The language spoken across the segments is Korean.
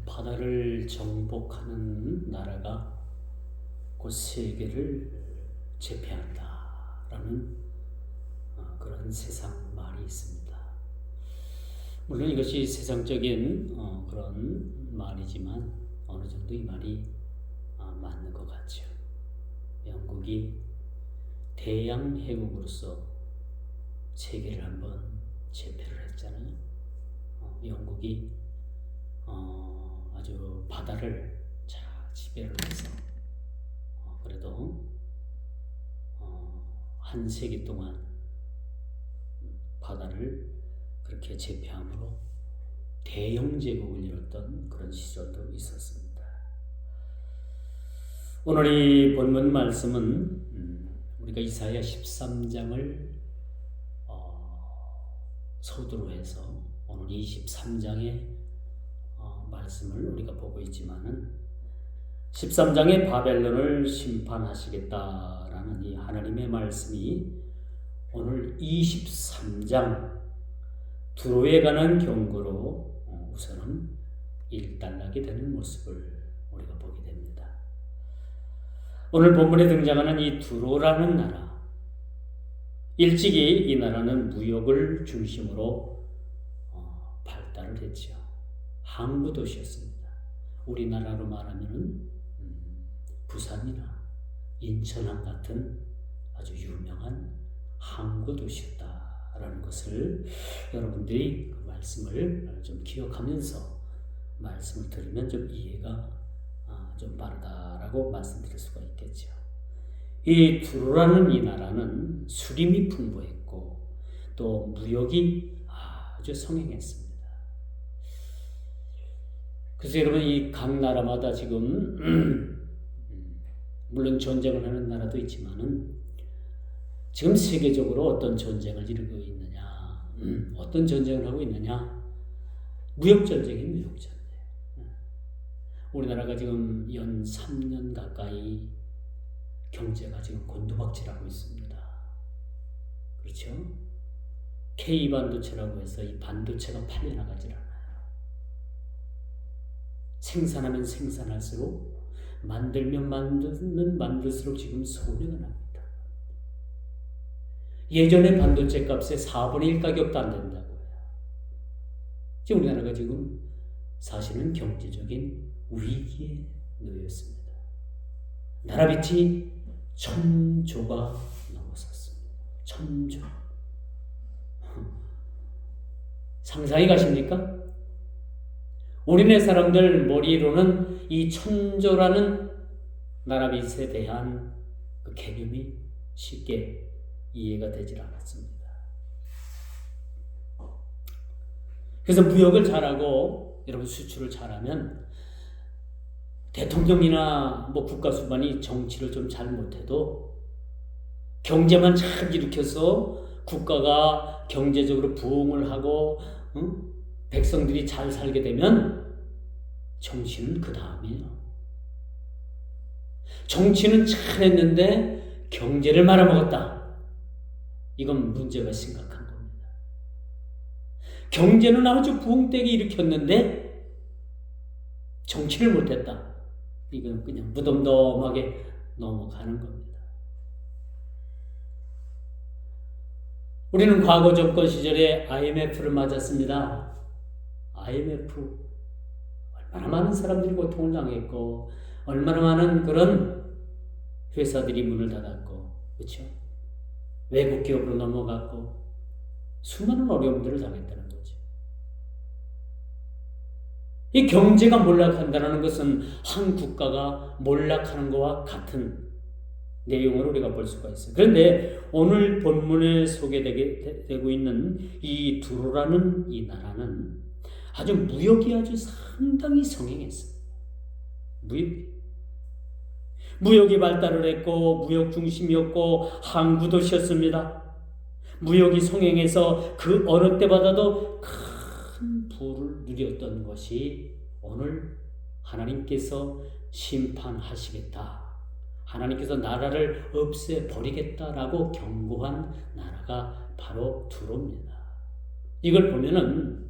바다를 정복하는 나라가 곧 세계를 제패한다라는 그런 세상 말이 있습니다. 물론 이것이 세상적인 그런 말이지만 어느 정도 이 말이 맞는 것 같죠. 영국이 대양해국으로서 세계를 한번 제패를 했잖아요. 영국이 아주 바다를 잘 지배를 해서 그래도 한 세기 동안 바다를 그렇게 제패함으로 대영 제국을 이뤘던 그런 시절도 있었습니다. 오늘 이 본문 말씀은 우리가 이사야 13장을 서두로 해서 오늘 23장의 말씀을 우리가 보고 있지만은 13장의 바벨론을 심판하시겠다라는 이 하나님의 말씀이 오늘 23장 두로에 관한 경고로 우선은 일단락이 되는 모습을 우리가 보게 됩니다. 오늘 본문에 등장하는 이 두로라는 나라, 일찍이 이 나라는 무역을 중심으로 발달을 했죠. 항구 도시였습니다. 우리나라로 말하면은 부산이나 인천항 같은 아주 유명한 항구 도시였다라는 것을 여러분들이 그 말씀을 좀 기억하면서 말씀을 들으면 좀 이해가 좀 빠르다라고 말씀드릴 수가 있겠죠. 이 두로라는 이 나라는 수림이 풍부했고 또 무역이 아주 성행했습니다. 그래서 여러분 이 각 나라마다 지금 물론 전쟁을 하는 나라도 있지만은 지금 세계적으로 어떤 전쟁을 이루고 있느냐, 어떤 전쟁을 하고 있느냐, 무역전쟁이 무역전쟁. 우리나라가 지금 연 3년 가까이 경제가 지금 곤두박질하고 있습니다. 그렇죠? K반도체라고 해서 이 반도체가 팔려나가질 않아요. 생산하면 생산할수록 만들면 만들수록 지금 손해가 납니다. 예전에 반도체 값의 4분의 1 가격도 안 된다고 해요. 지금 우리나라가 지금 사실은 경제적인 위기에 놓였습니다. 나라빚이 1,000조가 넘어섰습니다. 1,000조. 상상이 가십니까? 우리네 사람들 머리로는 이 1,000조라는 나라빚에 대한 그 개념이 쉽게 이해가 되질 않았습니다. 그래서 무역을 잘하고 여러분 수출을 잘하면 대통령이나 국가 수반이 정치를 좀 잘 못해도 경제만 잘 일으켜서 국가가 경제적으로 부흥을 하고 백성들이 잘 살게 되면 정치는 그 다음이에요. 정치는 잘했는데 경제를 말아먹었다. 이건 문제가 심각한 겁니다. 경제는 아주 부흥되게 일으켰는데 정치를 못했다. 이건 그냥 무덤덤하게 넘어가는 겁니다. 우리는 과거 정권 시절에 IMF를 맞았습니다. IMF 얼마나 많은 사람들이 고통을 당했고 얼마나 많은 그런 회사들이 문을 닫았고 그렇죠? 외국 기업으로 넘어갔고 수많은 어려움들을 당했다는 거죠. 이 경제가 몰락한다는 것은 한 국가가 몰락하는 것과 같은 내용을 우리가 볼 수가 있어요. 그런데 오늘 본문에 소개되고 있는 이 두로라는 이 나라는 아주 무역이 아주 상당히 성행했어요. 무역이 발달을 했고 무역 중심이었고 항구 도시였습니다. 무역이 성행해서 그 어느 때보다도 큰 부를 누렸던 것이 오늘 하나님께서 심판하시겠다. 하나님께서 나라를 없애버리겠다라고 경고한 나라가 바로 두로입니다. 이걸 보면은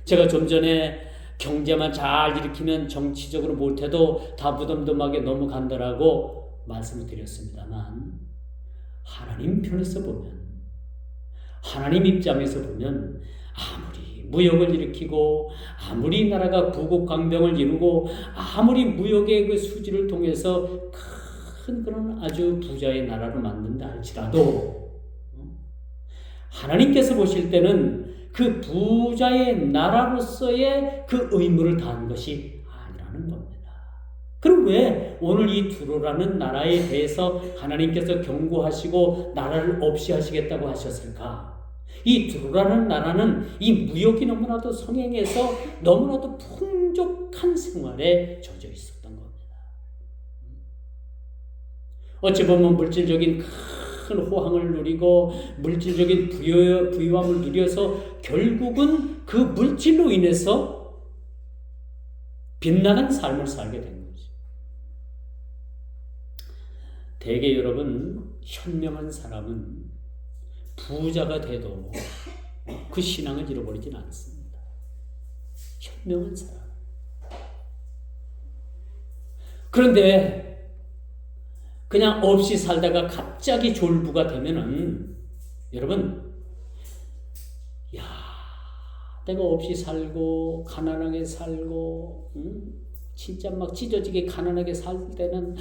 제가 좀 전에 경제만 잘 일으키면 정치적으로 못해도 다 무덤덤하게 넘어간다라고 말씀을 드렸습니다만, 하나님 편에서 보면, 하나님 입장에서 보면 아무리 무역을 일으키고 아무리 나라가 부국강병을 이루고 아무리 무역의 그 수지를 통해서 큰 그런 아주 부자의 나라를 만든다 할지라도 하나님께서 보실 때는 그 부자의 나라로서의 그 의무를 다한 것이 아니라는 겁니다. 그럼 왜 오늘 이 두로라는 나라에 대해서 하나님께서 경고하시고 나라를 없이 하시겠다고 하셨을까? 이 두로라는 나라는 이 무역이 너무나도 성행해서 너무나도 풍족한 생활에 젖어 있었던 겁니다. 어찌 보면 물질적인 큰 호황을 누리고 물질적인 부유함을 누려서 결국은 그 물질로 인해서 빗나간 삶을 살게 된 거죠. 대개 여러분, 현명한 사람은 부자가 돼도 그 신앙을 잃어버리진 않습니다. 현명한 사람. 그런데 그냥 없이 살다가 갑자기 졸부가 되면은 여러분, 야, 내가 없이 살고 가난하게 살고 진짜 막 찢어지게 가난하게 살 때는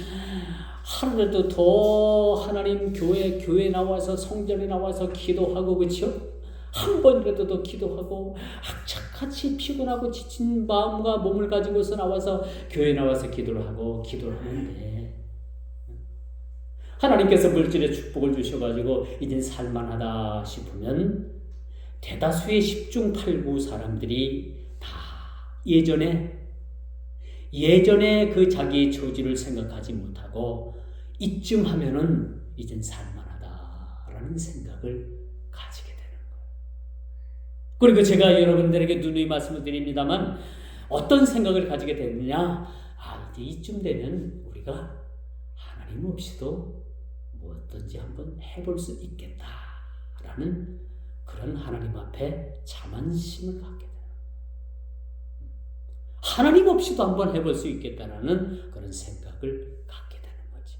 하루라도 더 하나님 교회 나와서 성전에 나와서 기도하고, 그렇죠? 한 번이라도 더 기도하고 악착같이 피곤하고 지친 마음과 몸을 가지고서 나와서 교회 나와서 기도를 하는데 하나님께서 물질의 축복을 주셔가지고 이제 살만하다 싶으면 대다수의 10중 8구 사람들이 다 예전에 그 자기의 처지를 생각하지 못하고 이쯤 하면은 이젠 살만하다라는 생각을 가지게 되는 거예요. 그리고 제가 여러분들에게 누누이 말씀을 드립니다만 어떤 생각을 가지게 되느냐? 이제 이쯤 되면 우리가 하나님 없이도 무엇든지 한번 해볼 수 있겠다라는 그런 하나님 앞에 자만심을 갖게 돼요. 하나님 없이도 한번 해볼 수 있겠다라는 그런 생각을 갖게 되는 거지.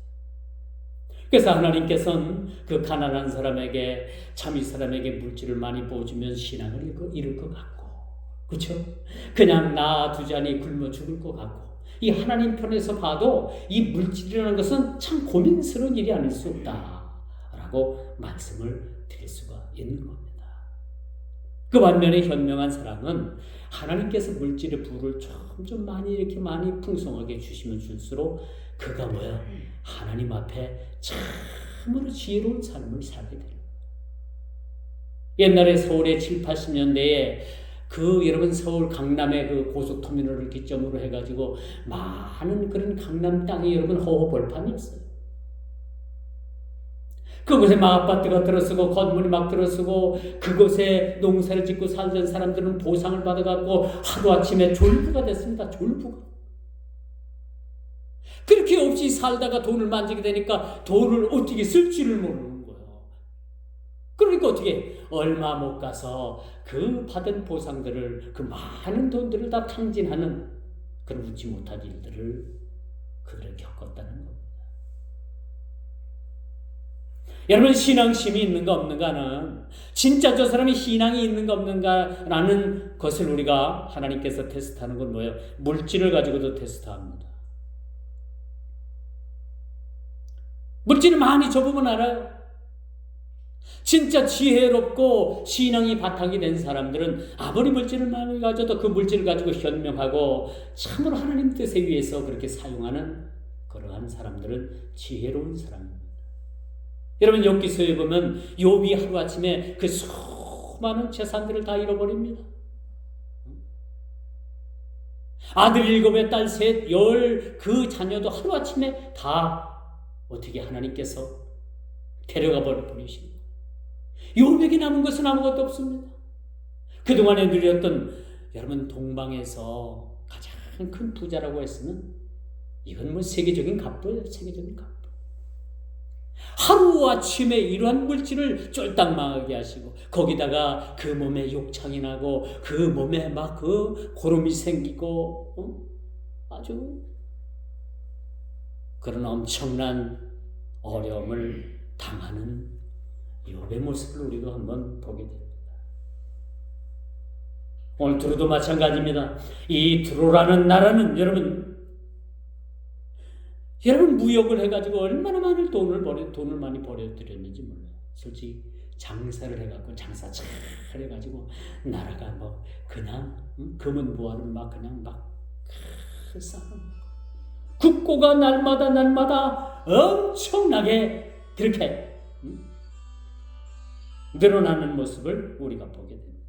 그래서 하나님께서는 그 가난한 사람에게, 참 이 사람에게 물질을 많이 부어주면 신앙을 잃을 것 같고, 그렇죠? 그냥 놔두자니 굶어 죽을 것 같고, 이 하나님 편에서 봐도 이 물질이라는 것은 참 고민스러운 일이 아닐 수 없다라고 말씀을 드릴 수가 있는 겁니다. 그 반면에 현명한 사람은 하나님께서 물질의 부를 점점 많이 이렇게 많이 풍성하게 주시면 줄수록 그가 뭐야? 하나님 앞에 참으로 지혜로운 삶을 살게 돼요. 옛날에 서울의 7, 80년대에 여러분 서울 강남의 그 고속터미널을 기점으로 해가지고 많은 그런 강남 땅이 여러분 허허벌판이었어요. 그곳에 막 아파트가 들어서고 건물이 막 들어서고 그곳에 농사를 짓고 살던 사람들은 보상을 받아갖고 하루아침에 졸부가 됐습니다. 졸부가. 그렇게 없이 살다가 돈을 만지게 되니까 돈을 어떻게 쓸지를 모르는 거예요. 그러니까 어떻게 얼마 못 가서 그 받은 보상들을, 그 많은 돈들을 다 탕진하는 그런 웃지 못할 일들을 그들은 겪었다는 겁니다. 여러분, 신앙심이 있는가 없는가는 진짜 저 사람이 신앙이 있는가 없는가라는 것을 우리가 하나님께서 테스트하는 건 뭐예요? 물질을 가지고도 테스트합니다. 물질을 많이 줘보면 알아요. 진짜 지혜롭고 신앙이 바탕이 된 사람들은 아무리 물질을 많이 가져도 그 물질을 가지고 현명하고 참으로 하나님 뜻에 위해서 그렇게 사용하는 그러한 사람들은 지혜로운 사람입니다. 여러분, 욥기서에 보면 욥이 하루아침에 그 수많은 재산들을 다 잃어버립니다. 아들 7에 딸 3, 10 그 자녀도 하루아침에 다 어떻게 하나님께서 데려가 버리시는 거예요. 욥에게 남은 것은 아무것도 없습니다. 그동안에 누렸던 여러분 동방에서 가장 큰 부자라고 했으면 이건 뭐 세계적인 갑부예요. 세계적인 갑부. 하루아침에 이러한 물질을 쫄딱 망하게 하시고 거기다가 그 몸에 욕창이 나고 그 몸에 막 그 고름이 생기고 아주 그런 엄청난 어려움을 당하는 욥의 모습을 우리도 한번 보게 됩니다. 오늘 두로도 마찬가지입니다. 이 두로라는 나라는 여러분 무역을 해가지고 얼마나 많은 돈을 많이 벌어들였는지 몰라요. 솔직히 장사를 해갖고 장사 잘 해가지고 나라가 뭐 그냥 금은 부화를 막 그냥 막 쌓는 국고가 날마다 엄청나게 그렇게 늘어나는 모습을 우리가 보게 됩니다.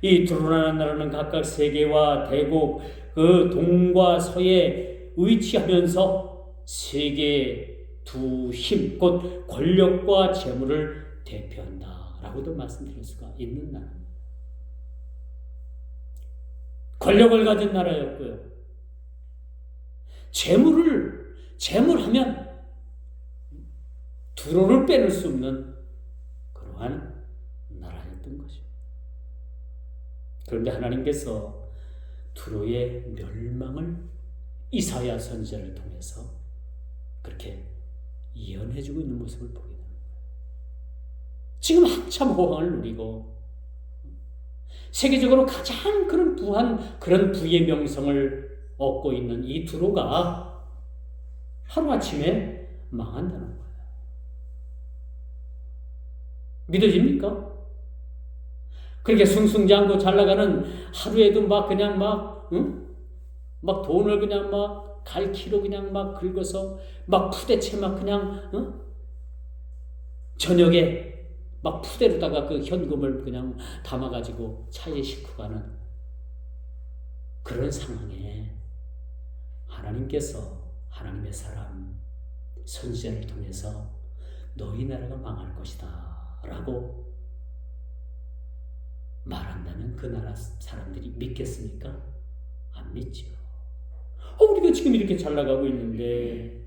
이 두로라는 나라는 각각 세계와 대국 그 동과 서에 위치하면서 세계의 두 힘, 곧 권력과 재물을 대표한다라고도 말씀드릴 수가 있는 나라입니다. 권력을 가진 나라였고요. 재물하면 두로를 빼놓을 수 없는 그러한 나라였던 것이죠. 그런데 하나님께서 두로의 멸망을 이사야 선지자를 통해서 그렇게 예언해주고 있는 모습을 보게 됩니다. 지금 한참 호황을 누리고 세계적으로 가장 그런 부의 명성을 얻고 있는 이 두로가 하루아침에 망한다는 거예요. 믿어집니까? 그렇게 숭숭장구 잘 나가는 하루에도 막 그냥 막 돈을 그냥 막 갈키로 그냥 막 긁어서 막 푸대채 막 그냥 저녁에 막 푸대로다가 그 현금을 그냥 담아가지고 차에 싣고 가는 그런 상황에 하나님께서 하나님의 사람 선지자를 통해서 너희 나라가 망할 것이다 라고 말한다면 그 나라 사람들이 믿겠습니까? 안 믿죠. 우리가 지금 이렇게 잘 나가고 있는데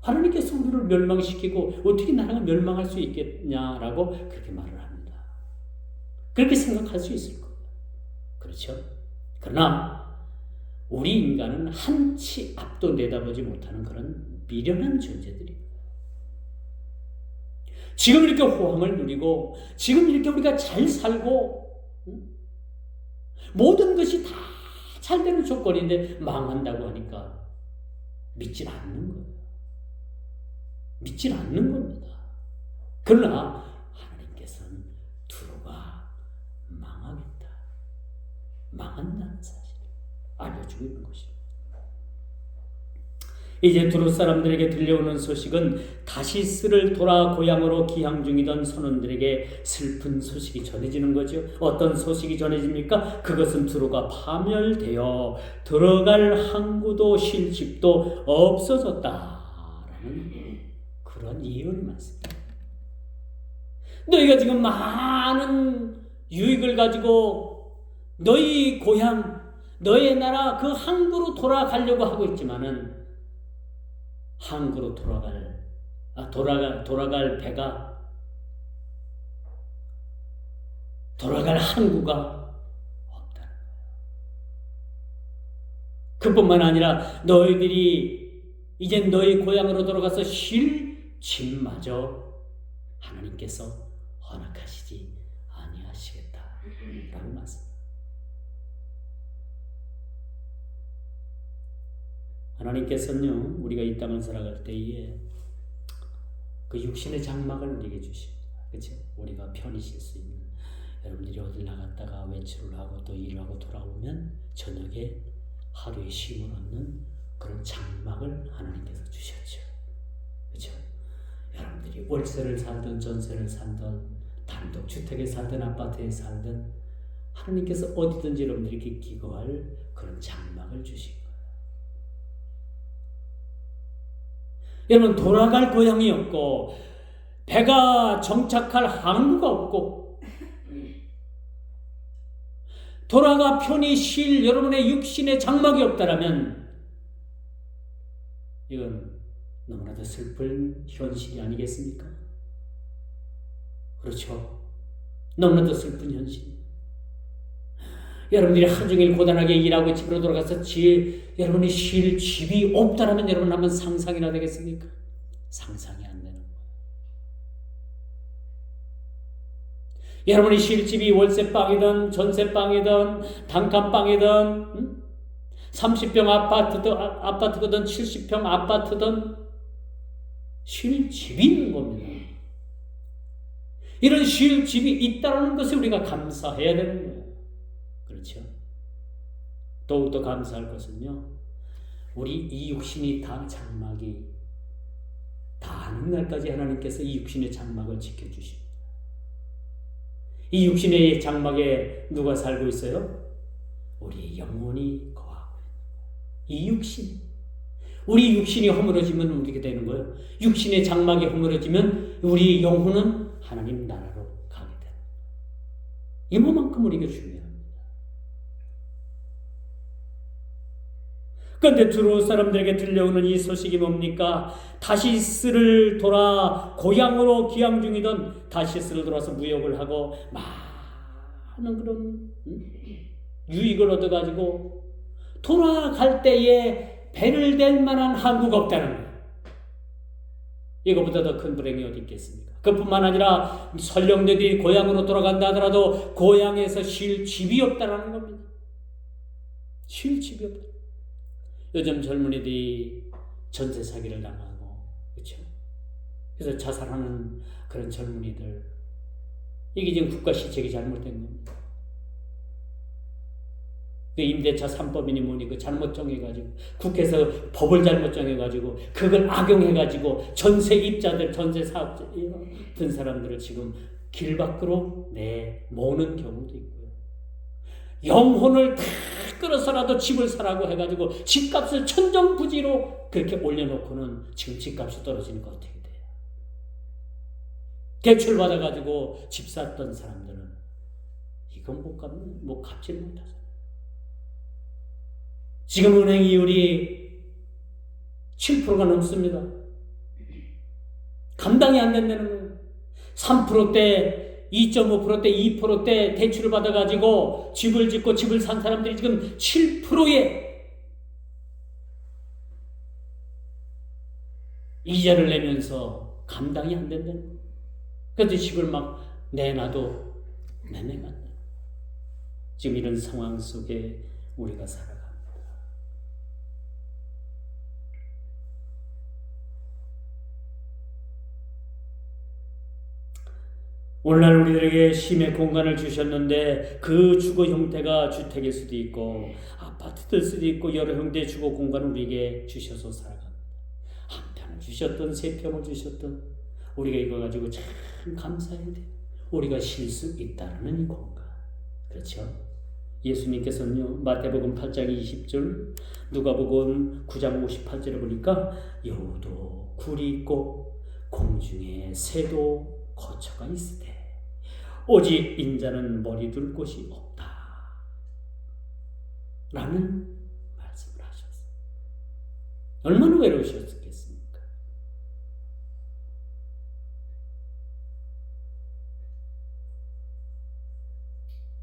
하나님께서 우리를 멸망시키고 어떻게 나라가 멸망할 수 있겠냐라고 그렇게 말을 합니다. 그렇게 생각할 수 있을 거예요. 그렇죠? 그러나 우리 인간은 한치 앞도 내다보지 못하는 그런 미련한 존재들이에요. 지금 이렇게 호황을 누리고 지금 이렇게 우리가 잘 살고 모든 것이 다 잘 되는 조건인데 망한다고 하니까 믿질 않는 거예요. 믿질 않는 겁니다. 그러나 하나님께서는 두로가 망하겠다, 망한다는 사실을 알려주고 있는 것입니다. 이제 두로 사람들에게 들려오는 소식은 다시스를 돌아 고향으로 기항 중이던 선원들에게 슬픈 소식이 전해지는 거죠. 어떤 소식이 전해집니까? 그것은 두로가 파멸되어 들어갈 항구도 쉴 집도 없어졌다라는 그런 예언이 많습니다. 너희가 지금 많은 유익을 가지고 너희 고향, 너희 나라 그 항구로 돌아가려고 하고 있지만은 항구로 돌아갈 배가 돌아갈 항구가 없다는 거예요. 그뿐만 아니라 너희들이 이제 너희 고향으로 돌아가서 쉴 집마저 하나님께서 허락하시지 아니하시겠다라고 말씀합니다. 하나님께서는요, 우리가 이 땅을 살아갈 때에 그 육신의 장막을 우리에게 주십니다. 그렇죠? 우리가 편히 쉴 수 있는, 여러분들이 어딜 나갔다가 외출을 하고 또 일을 하고 돌아오면 저녁에 하루의 쉼을 얻는 그런 장막을 하나님께서 주셨죠. 그렇죠? 여러분들이 월세를 살든 전세를 살든 단독 주택에 살든 아파트에 살든 하나님께서 어디든지 여러분들이 기거할 그런 장막을 주시고, 여러분 돌아갈 고향이 없고 배가 정착할 항구가 없고 돌아가 편히 쉴 여러분의 육신의 장막이 없다라면 이건 너무나도 슬픈 현실이 아니겠습니까? 그렇죠. 너무나도 슬픈 현실. 여러분들이 하루 종일 고단하게 일하고 집으로 돌아가서 여러분이 쉴 집이 없다라면 여러분 한번 상상이나 되겠습니까? 상상이 안 되는 거예요. 여러분이 쉴 집이 월세방이든 전세방이든 단칸방이든 30평 아파트든 70평 아파트든 쉴 집이 있는 겁니다. 이런 쉴 집이 있다는 것을 우리가 감사해야 되는 거예요. 그렇죠? 더욱더 감사할 것은요, 우리 이 육신이 다 장막이 다하는 날까지 하나님께서 이 육신의 장막을 지켜주십니다. 이 육신의 장막에 누가 살고 있어요? 우리 영혼이 거하고 있는 거예요. 우리 육신이 허물어지면 어떻게 되는 거예요? 육신의 장막이 허물어지면 우리 영혼은 하나님 나라로 가게 됩니다. 이만큼 우리에게 중요합니다. 그런데 두로 사람들에게 들려오는 이 소식이 뭡니까? 다시스를 돌아 고향으로 귀향 중이던 다시스를 돌아서 무역을 하고 많은 그런 유익을 얻어가지고 돌아갈 때에 배를 댈 만한 항구가 없다는 거예요. 이거보다 더 큰 불행이 어디 있겠습니까? 그뿐만 아니라 설령들이 고향으로 돌아간다 하더라도 고향에서 쉴 집이 없다는 겁니다. 쉴 집이 없다. 요즘 젊은이들이 전세 사기를 당하고, 그렇죠? 그래서 자살하는 그런 젊은이들, 이게 지금 국가 시책이 잘못된 겁니다. 그 임대차 3법이니 뭐니 그 잘못 정해가지고 국회에서 법을 잘못 정해가지고 그걸 악용해가지고 전세 입자들, 전세 사업자 이런 사람들을 지금 길 밖으로 내모는 경우도 있고요. 영혼을 다 끌어서라도 집을 사라고 해가지고 집값을 천정부지로 그렇게 올려놓고는 지금 집값이 떨어지니까 어떻게 돼요? 대출 받아가지고 집 샀던 사람들은 이건 못 갚지 못하죠. 지금 은행 이율이 7%가 넘습니다. 감당이 안 된다는 거예요. 3%대, 2.5%대, 2%대 대출을 받아가지고 집을 짓고 집을 산 사람들이 지금 7%의 이자를 내면서 감당이 안 된다는 거예요. 그래서 집을 막 내놔도 매매가 안 돼요. 지금 이런 상황 속에 우리가 살아갑니다. 오늘날 우리들에게 쉼의 공간을 주셨는데 그 주거 형태가 주택일 수도 있고 아파트일 수도 있고 여러 형태의 주거 공간을 우리에게 주셔서 살아갑니다. 한 편을 주셨던 세 평을 주셨던 우리가 이거 가지고 참 감사해야 돼요. 우리가 쉴 수 있다는 이 공간. 그렇죠? 예수님께서는요, 마태복음 8장 20절, 누가복음 9장 58절에 보니까 여우도 굴이 있고 공중에 새도 거처가 있으되 오직 인자는 머리 둘 곳이 없다 라는 말씀을 하셨어요. 얼마나 외로우셨겠습니까?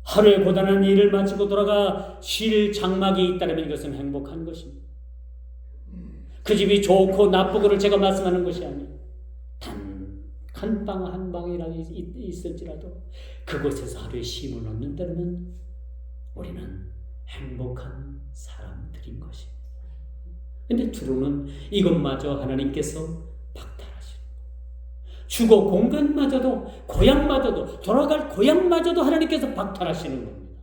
하루의 고단한 일을 마치고 돌아가 쉴 장막이 있다면 이것은 행복한 것입니다. 그 집이 좋고 나쁘고를 제가 말씀하는 것이 아니에요. 한 방 한 방이라도 있을지라도 그곳에서 하루의 쉼을 얻는다면 우리는 행복한 사람들인 것입니다. 그런데 두루는 이것마저 하나님께서 박탈하시는 거예요. 주거 공간마저도 고향마저도 돌아갈 고향마저도 하나님께서 박탈하시는 겁니다.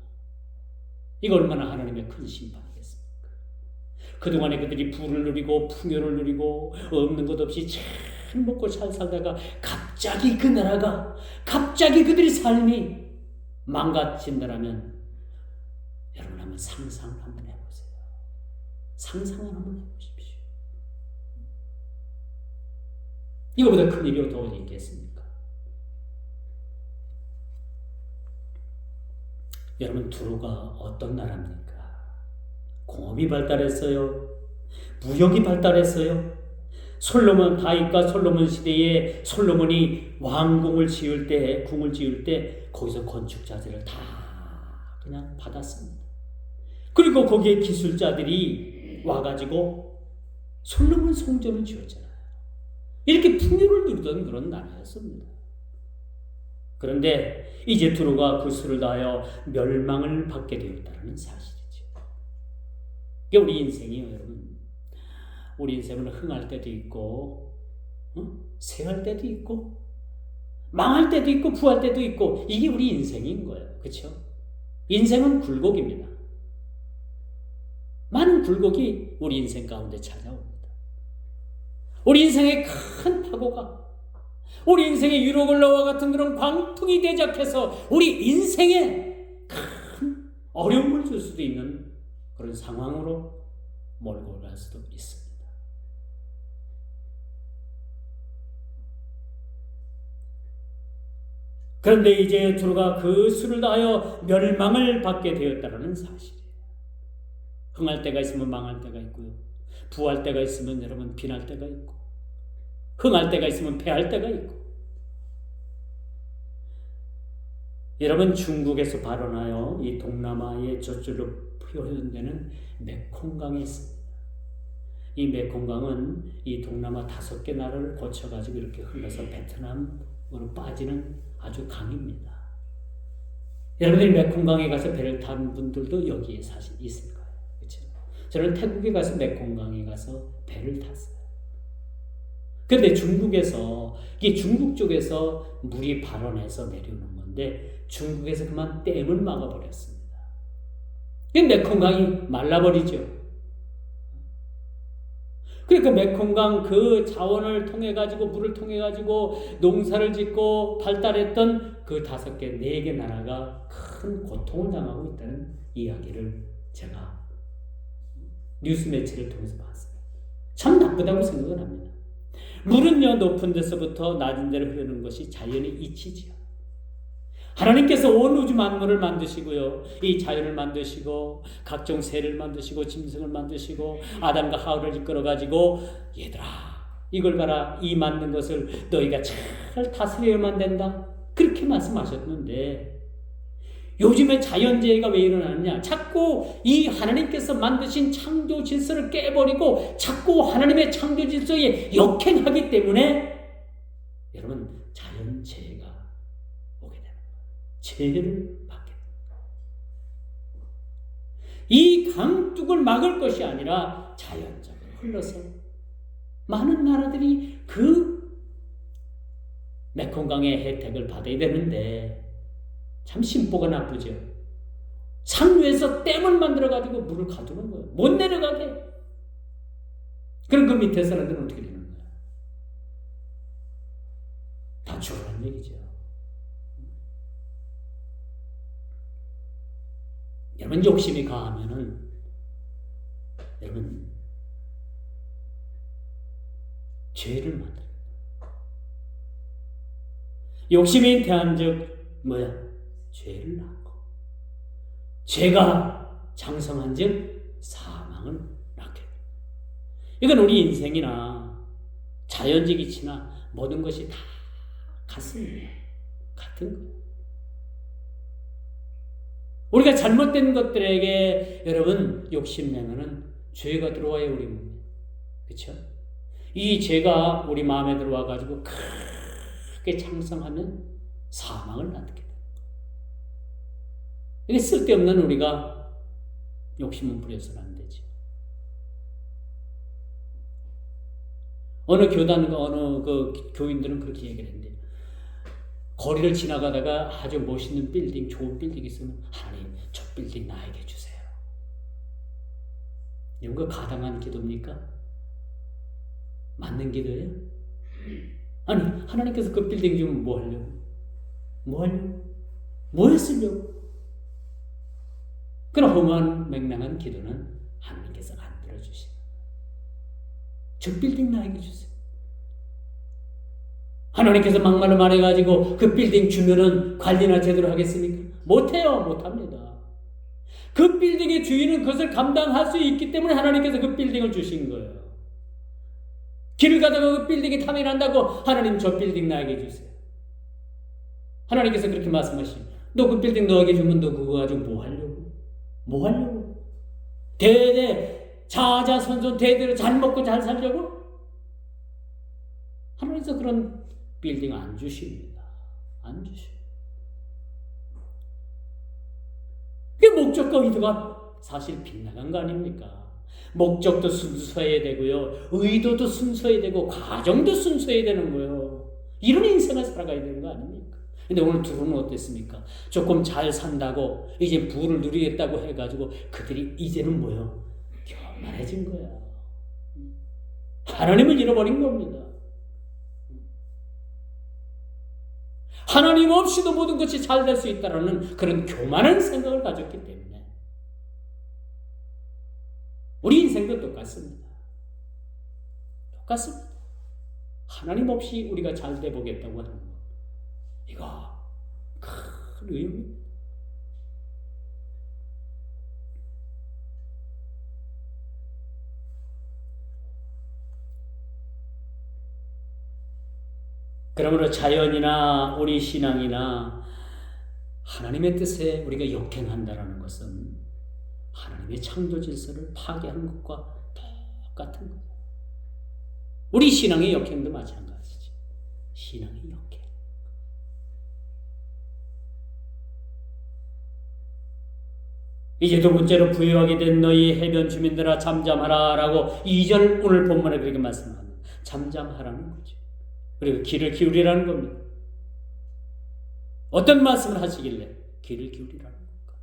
이거 얼마나 하나님의 큰 심판이겠습니까? 그동안에 그들이 부를 누리고 풍요를 누리고 없는 것 없이 참 먹고 잘 살다가 갑자기 그 나라가 갑자기 그들의 삶이 망가진다라면 여러분 한번 상상을 한번 해보세요. 상상을 한번 해보십시오. 이거보다 큰 일이 더 있겠습니까? 여러분 두루가 어떤 나라입니까? 공업이 발달했어요. 무역이 발달했어요. 다윗과 솔로몬 시대에 솔로몬이 왕궁을 지을 때, 궁을 지을 때 거기서 건축자재를 다 그냥 받았습니다. 그리고 거기에 기술자들이 와가지고 솔로몬 성전을 지었잖아요. 이렇게 풍요를 누리던 그런 나라였습니다. 그런데 이제 두루가 그 수를 다하여 멸망을 받게 되었다는 사실이죠. 이게 우리 인생이에요, 여러분. 우리 인생은 흥할 때도 있고, 쇠할 때도 있고, 망할 때도 있고, 부할 때도 있고, 이게 우리 인생인 거예요. 그렇죠? 인생은 굴곡입니다. 많은 굴곡이 우리 인생 가운데 찾아옵니다. 우리 인생의 큰 파고가, 우리 인생의 유로글로와 같은 그런 광풍이 대적해서 우리 인생에 큰 어려움을 줄 수도 있는 그런 상황으로 몰고 갈 수도 있습니다. 그런데 이제 두루가 그 수를 다하여 멸망을 받게 되었다는 사실이에요. 흥할 때가 있으면 망할 때가 있고요. 부할 때가 있으면 여러분 빈할 때가 있고, 흥할 때가 있으면 패할 때가 있고. 여러분, 중국에서 발원하여 이 동남아의 저쪽으로 표현되는 메콩강이 있습니다. 이 메콩강은 이 동남아 5개 나라를 거쳐가지고 이렇게 흘러서 베트남으로 빠지는 아주 강입니다. 여러분들이 메콩강에 가서 배를 탄 분들도 여기에 사실 있을 거예요. 그렇죠? 저는 태국에 가서 메콩강에 가서 배를 탔어요. 그런데 중국에서, 이게 중국 쪽에서 물이 발원해서 내려오는 건데 중국에서 그만 댐을 막아버렸습니다. 이 메콩강이 말라버리죠. 그러니까 메콩강 그 자원을 통해 가지고, 물을 통해 가지고 농사를 짓고 발달했던 그 5개, 4개 나라가 큰 고통을 당하고 있다는 이야기를 제가 뉴스 매체를 통해서 봤습니다. 참 나쁘다고 생각을 합니다. 물은요, 높은 데서부터 낮은 데로 흐르는 것이 자연의 이치지요. 하나님께서 온 우주 만물을 만드시고요, 이 자연을 만드시고 각종 새를 만드시고 짐승을 만드시고 아담과 하와를 이끌어가지고 얘들아 이걸 봐라, 이 만든 것을 너희가 잘 다스려야만 된다, 그렇게 말씀하셨는데 요즘에 자연재해가 왜 일어나느냐? 자꾸 이 하나님께서 만드신 창조 질서를 깨버리고 자꾸 하나님의 창조 질서에 역행하기 때문에 여러분 자연재해가 오게 됩니다. 재해를 받게 됩니다. 이 강둑을 막을 것이 아니라 자연적으로 흘러서 많은 나라들이 그 메콩강의 혜택을 받아야 되는데 참 심보가 나쁘죠. 산 위에서 댐을 만들어가지고 물을 가두는 거예요. 못 내려가게. 그럼 그 밑에 사람들은 어떻게 되는 거야? 다 죽으라는 얘기죠. 여러분, 욕심이 가하면은 여러분 죄를 만들어요. 욕심이 대한즉 뭐야? 죄를 낳고, 죄가 장성한즉 사망을 낳게. 이건 우리 인생이나 자연적 이치나 모든 것이 다 같습니다. 같은 거예요. 우리가 잘못된 것들에게 여러분 욕심내면은 죄가 들어와요, 우리 몸에. 그렇죠? 이 죄가 우리 마음에 들어와 가지고 크게 창성하면 사망을 낳게 됩니다. 이게 쓸데없는 우리가 욕심은 부려서는 안 되죠. 어느 교단, 어느 그 교인들은 그렇게 얘기를 했는데, 거리를 지나가다가 아주 멋있는 빌딩, 좋은 빌딩이 있으면 하나님, 저 빌딩 나에게 주세요. 이런 거 가당한 기도입니까? 맞는 기도예요? 아니, 하나님께서 그 빌딩 주면 뭐 하려고? 뭐 하려고? 뭐 했으려고? 그런 험한 맹랑한 기도는 하나님께서 안 들어주십니다. 저 빌딩 나에게 주세요. 하나님께서 막말로 말해가지고 그 빌딩 주면은 관리나 제대로 하겠습니까? 못해요. 못합니다. 그 빌딩의 주인은 그것을 감당할 수 있기 때문에 하나님께서 그 빌딩을 주신 거예요. 길을 가다가 그 빌딩이 탐이 난다고 하나님 저 빌딩 나에게 주세요. 하나님께서 그렇게 말씀하시죠. 너 그 빌딩 너에게 주면 너 그거 가지고 뭐 하려고? 뭐 하려고? 대대 자자손손 대대로 잘 먹고 잘 살려고? 하나님께서 그런 빌딩 안 주십니다. 안 주십니다. 그게 목적과 의도가 사실 빗나간 거 아닙니까? 목적도 순수해야 되고요. 의도도 순수해야 되고 과정도 순수해야 되는 거예요. 이런 인생을 살아가야 되는 거 아닙니까? 근데 오늘 둘은 어땠습니까? 조금 잘 산다고 이제 부를 누리겠다고 해가지고 그들이 이제는 뭐요? 교만해진 거야. 하나님을 잃어버린 겁니다. 하나님 없이도 모든 것이 잘 될 수 있다는 그런 교만한 생각을 가졌기 때문에 우리 인생도 똑같습니다. 똑같습니다. 하나님 없이 우리가 잘 돼 보겠다고 하는 거, 이거 큰 의미입니다. 그러므로 자연이나 우리 신앙이나 하나님의 뜻에 우리가 역행한다는 것은 하나님의 창조 질서를 파괴하는 것과 똑같은 거예요. 우리 신앙의 역행도 마찬가지죠. 신앙의 역행. 이제 두 번째로 부유하게 된 너희 해변 주민들아 잠잠하라 라고 2절 오늘 본문에 그렇게 말씀합니다. 잠잠하라는 거죠. 그리고 귀를 기울이라는 겁니다. 어떤 말씀을 하시길래 귀를 기울이라는 건가?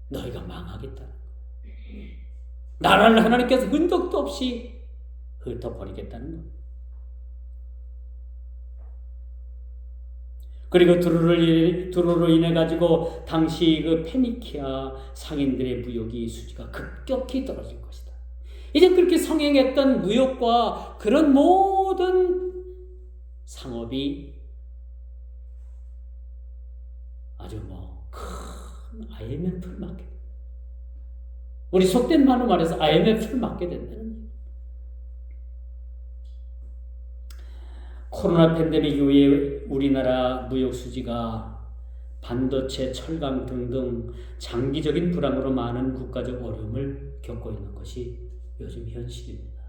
너희가 망하겠다는 거예요. 나라를 하나님께서 흔적도 없이 흩어버리겠다는 겁니다. 그리고 두루로 인해 가지고 당시 그 페니키아 상인들의 무역이 수지가 급격히 떨어질 것이다. 이제 그렇게 성행했던 무역과 그런 모든 상업이 아주 큰 IMF를 맞게 된다. 우리 속된 말로 말해서 IMF를 맞게 된다는 얘기예요. 코로나 팬데믹 이후에 우리나라 무역 수지가 반도체, 철강 등등 장기적인 불황으로 많은 국가적 어려움을 겪고 있는 것이 요즘 현실입니다.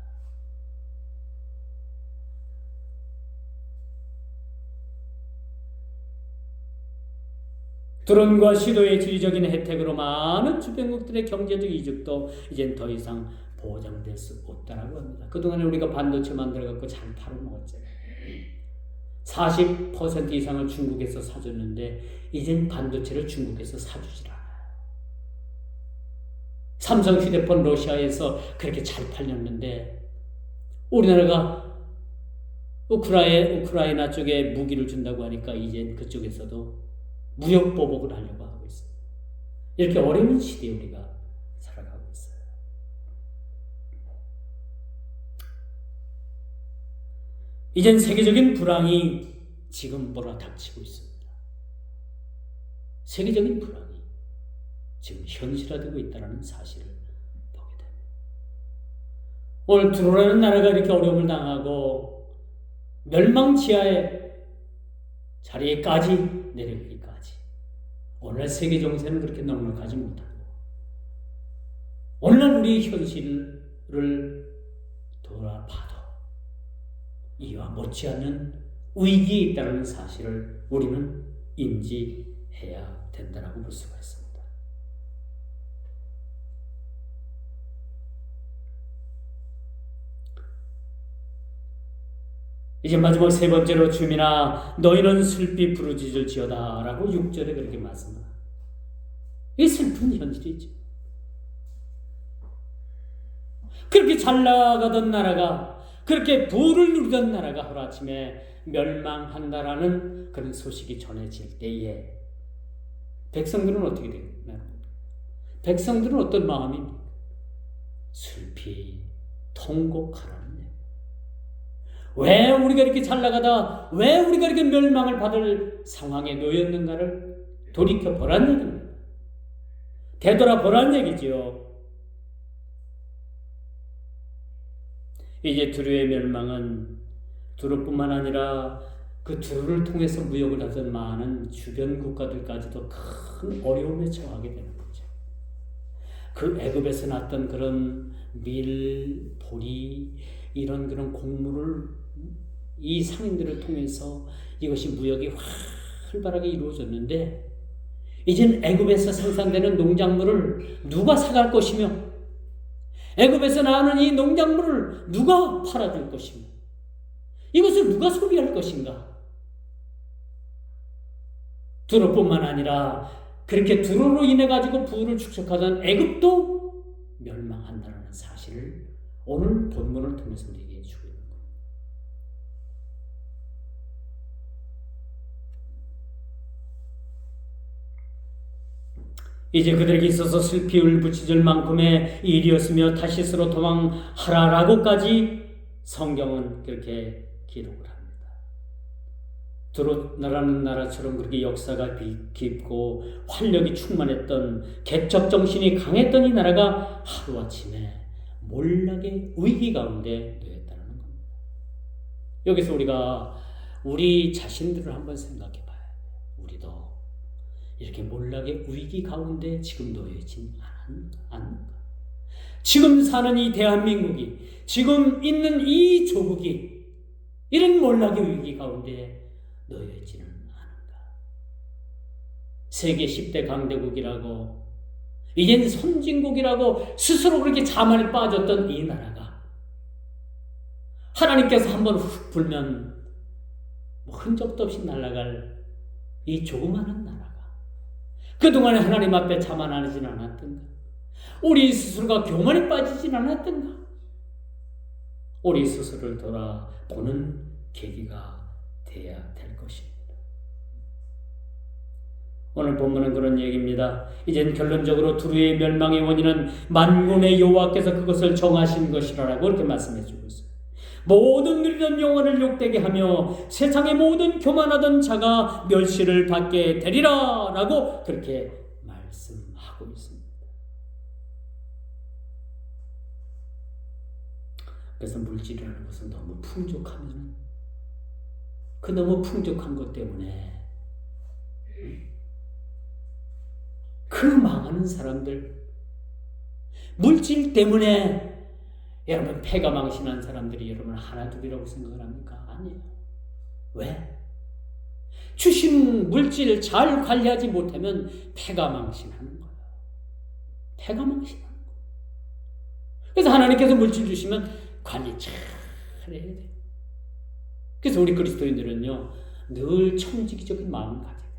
드론과 시도의 지리적인 혜택으로 많은 주변국들의 경제적 이득도 이젠 더 이상 보장될 수 없다라고 합니다. 그동안에 우리가 반도체 만들어갖고 잘 팔아먹었잖아요. 40% 이상을 중국에서 사줬는데 이젠 반도체를 중국에서 사주질 않아요. 삼성 휴대폰 러시아에서 그렇게 잘 팔렸는데 우리나라가 우크라이나 쪽에 무기를 준다고 하니까 이젠 그쪽에서도 무역 보복을 하려고 하고 있어요. 이렇게 어려운 시대에 우리가 살아가고 있어요. 이젠 세계적인 불황이 지금 몰아닥치고 있습니다. 세계적인 불황이 지금 현실화되고 있다는 사실을 보게 됩니다. 오늘 두로라는 나라가 이렇게 어려움을 당하고 멸망지하의 자리에까지 내려가기까지 오늘날 세계 정세는 그렇게 넉넉하지 못하고 오늘날 우리의 현실을 돌아봐도 이와 못지않은 위기에 있다는 사실을 우리는 인지해야 된다고 볼 수가 있습니다. 이제 마지막 세 번째로 주민아 너희는 슬피 부르짖을 지어다 라고 6절에 그렇게 말씀합니다. 이 슬픈 현실이죠. 그렇게 잘 나가던 나라가 그렇게 부를 누리던 나라가 하루아침에 멸망한다라는 그런 소식이 전해질 때에 백성들은 어떻게 됩니까? 백성들은 어떤 마음입니까? 슬피 통곡하라는 왜 우리가 이렇게 잘 나가다 왜 우리가 이렇게 멸망을 받을 상황에 놓였는가를 돌이켜보란 얘기입니다. 되돌아보란 얘기죠. 이제 두루의 멸망은 두루뿐만 아니라 그 두루를 통해서 무역을 하던 많은 주변 국가들까지도 큰 어려움에 처하게 되는 거죠. 그 애굽에서 났던 그런 밀, 보리 이런 그런 곡물을 이 상인들을 통해서 이것이 무역이 활발하게 이루어졌는데 이젠 애굽에서 생산되는 농작물을 누가 사갈 것이며 애굽에서 나오는 이 농작물을 누가 팔아줄 것이며 이것을 누가 소비할 것인가? 두루뿐만 아니라 그렇게 두루로 인해 가지고 부를 축적하던 애굽도 멸망한다는 사실을 오늘 본문을 통해서 우리에게 주고 있는 겁니다. 이제 그들에게 있어서 슬피 울부짖을 만큼의 일이었으며 타시스로 도망하라라고까지 성경은 그렇게 기록을 합니다. 두루나라는 나라처럼 그렇게 역사가 깊고 활력이 충만했던 개척 정신이 강했던 이 나라가 하루아침에 몰락의 위기 가운데 놓였다는 겁니다. 여기서 우리가 우리 자신들을 한번 생각해 봐야 돼요. 우리도 이렇게 몰락의 위기 가운데 지금 놓여있지 않는가? 지금 사는 이 대한민국이, 지금 있는 이 조국이 이런 몰락의 위기 가운데 놓여있지는 않은가? 세계 10대 강대국이라고 이젠 선진국이라고 스스로 그렇게 자만에 빠졌던 이 나라가 하나님께서 한번 훅 불면 흔적도 없이 날아갈 이 조그마한 나라가 그동안에 하나님 앞에 자만하진 않았던가? 우리 스스로가 교만에 빠지진 않았던가? 우리 스스로를 돌아보는 계기가 돼야 될 것입니다. 오늘 본문은 그런 얘기입니다. 이젠 결론적으로 두루의 멸망의 원인은 만군의 여호와께서 그것을 정하신 것이라고 이렇게 말씀해 주고 있어요. 모든 누리던 영혼을 욕되게 하며 세상의 모든 교만하던 자가 멸시를 받게 되리라 라고 그렇게 말씀하고 있습니다. 그래서 물질이라는 것은 너무 풍족하면 그 너무 풍족한 것 때문에 그 망하는 사람들, 물질 때문에 여러분 패가 망신한 사람들이 여러분 하나둘이라고 생각을 합니까? 아니에요. 왜? 주신 물질을 잘 관리하지 못하면 패가 망신하는 거예요. 패가 망신하는 거예요. 그래서 하나님께서 물질 주시면 관리 잘 해야 돼요. 그래서 우리 그리스도인들은요 늘 청지기적인 마음을 가져야 돼요.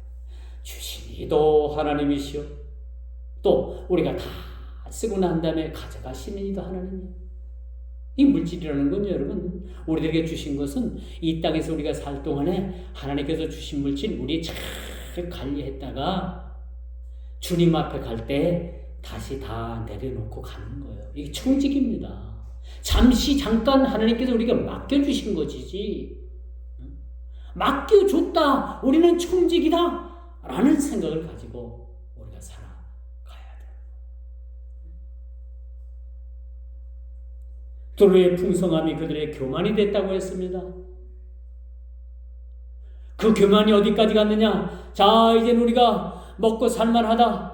주신 이도 하나님이시오, 또 우리가 다 쓰고 난 다음에 가져가시는 이도 하나님이에요. 이 물질이라는 건 여러분 우리에게 주신 것은 이 땅에서 우리가 살 동안에 하나님께서 주신 물질 우리 잘 관리했다가 주님 앞에 갈 때 다시 다 내려놓고 가는 거예요. 이게 청직입니다. 잠깐 하나님께서 우리가 맡겨주신 것이지 맡겨줬다 우리는 청직이다 라는 생각을 가지고 우리가 살아가야 돼요. 두루의 풍성함이 그들의 교만이 됐다고 했습니다. 그 교만이 어디까지 갔느냐? 자, 이제 우리가 먹고 살만하다.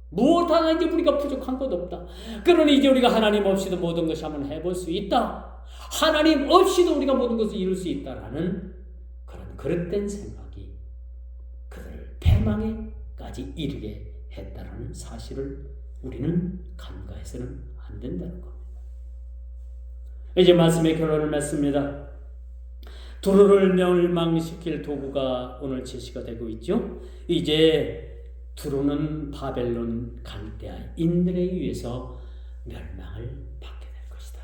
무엇 하나 이제 우리가 부족한 것 없다. 그러니 이제 우리가 하나님 없이도 모든 것을 한번 해볼 수 있다. 하나님 없이도 우리가 모든 것을 이룰 수 있다라는 그런 그릇된 생각이 그들을 패망에까지 이르게 했다라는 사실을 우리는 간과해서는 안 된다는 겁니다. 이제 말씀의 결론을 맺습니다. 두루를 멸망시킬 도구가 오늘 제시가 되고 있죠. 이제 두루는 바벨론 갈대아 인들에 의해서 멸망을 받게 될 것이다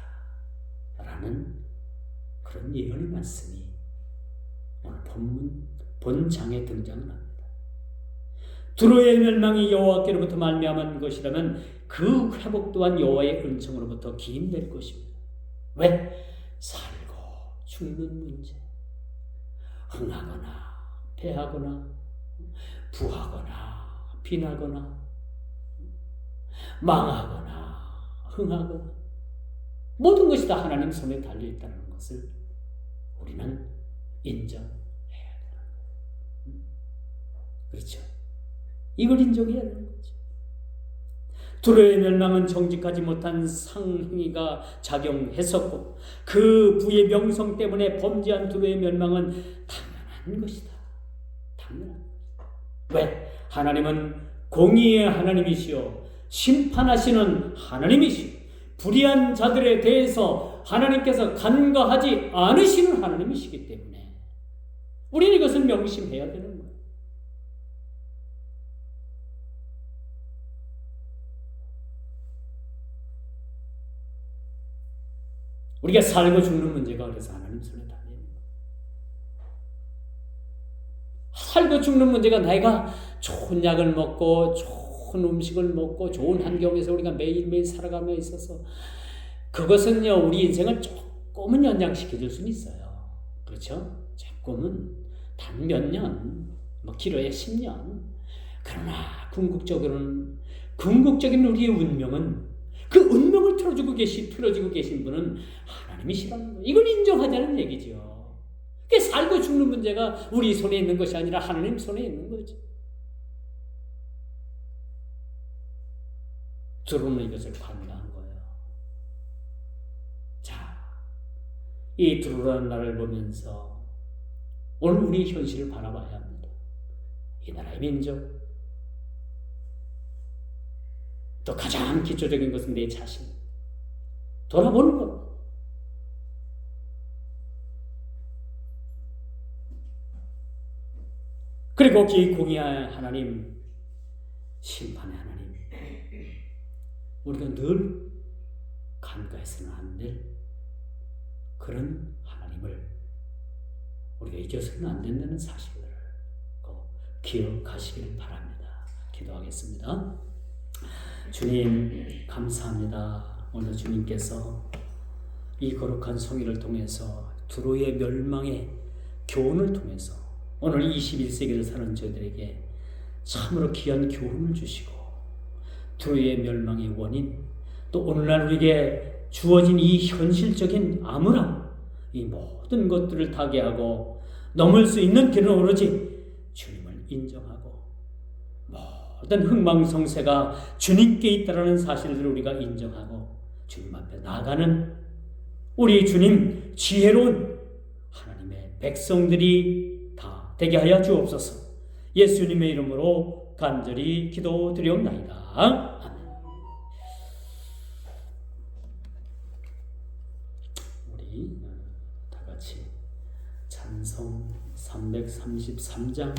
라는 그런 예언의 말씀이 오늘 본장에 등장을 합니다. 두루의 멸망이 여호와께로부터 말미암은 것이라면 그 회복 또한 여호와의 은총으로부터 기인될 것입니다. 왜? 살고 죽는 문제, 흥하거나 패하거나 부하거나 빈하거나 망하거나 흥하거나 모든 것이 다 하나님 손에 달려 있다는 것을 우리는 인정해야 되는 거예요. 그렇죠? 이걸 인정해야 되는 거죠. 두로의 멸망은 정직하지 못한 상행위가 작용했었고 그 부의 명성 때문에 범죄한 두로의 멸망은 당연한 것이다. 당연한 것이다. 왜? 하나님은 공의의 하나님이시요 심판하시는 하나님이시요 불의한 자들에 대해서 하나님께서 간과하지 않으시는 하나님이시기 때문에 우리는 이것을 명심해야 되는 거예요. 우리가 살고 죽는 문제가 그래서 하나님 손에 달려 있는 거예요. 살고 죽는 문제가 내가 좋은 약을 먹고 좋은 음식을 먹고 좋은 환경에서 우리가 매일매일 살아가며 있어서 그것은요 우리 인생을 조금은 연장시켜 줄 수는 있어요. 그렇죠? 조금은 단 몇 년, 뭐 길어야 10년. 그러나 궁극적인 우리의 운명은 그 운명을 틀어지고 계신 분은 하나님이시라는 거예요. 이걸 인정하자는 얘기죠. 그게 살고 죽는 문제가 우리 손에 있는 것이 아니라 하나님 손에 있는 거죠. 두로는 이것을 간과한 거예요. 자, 이 두로라는 나라를 보면서 오늘 우리 현실을 바라봐야 합니다. 이 나라의 민족, 또 가장 기초적인 것은 내 자신. 돌아보는 것. 그리고 공의의 하나님, 심판의 하나님. 우리가 늘 간과해서는 안 될 그런 하나님을 우리가 잊어서는 안 된다는 사실을 꼭 기억하시기를 바랍니다. 기도하겠습니다. 주님 감사합니다. 오늘 주님께서 이 거룩한 성의를 통해서 두로의 멸망의 교훈을 통해서 오늘 21세기를 사는 저희들에게 참으로 귀한 교훈을 주시고 두로의 멸망의 원인 또 오늘날 우리에게 주어진 이 현실적인 암울함 이 모든 것들을 타개하고 넘을 수 있는 길은 오로지 주님을 인정하고 모든 흥망성쇠가 주님께 있다는 사실을 우리가 인정하고 주님 앞에 나아가는 우리 주님 지혜로운 하나님의 백성들이 다 되게 하여 주옵소서. 예수님의 이름으로 간절히 기도드리옵나이다. 아멘. 우리 다 같이 찬송 333장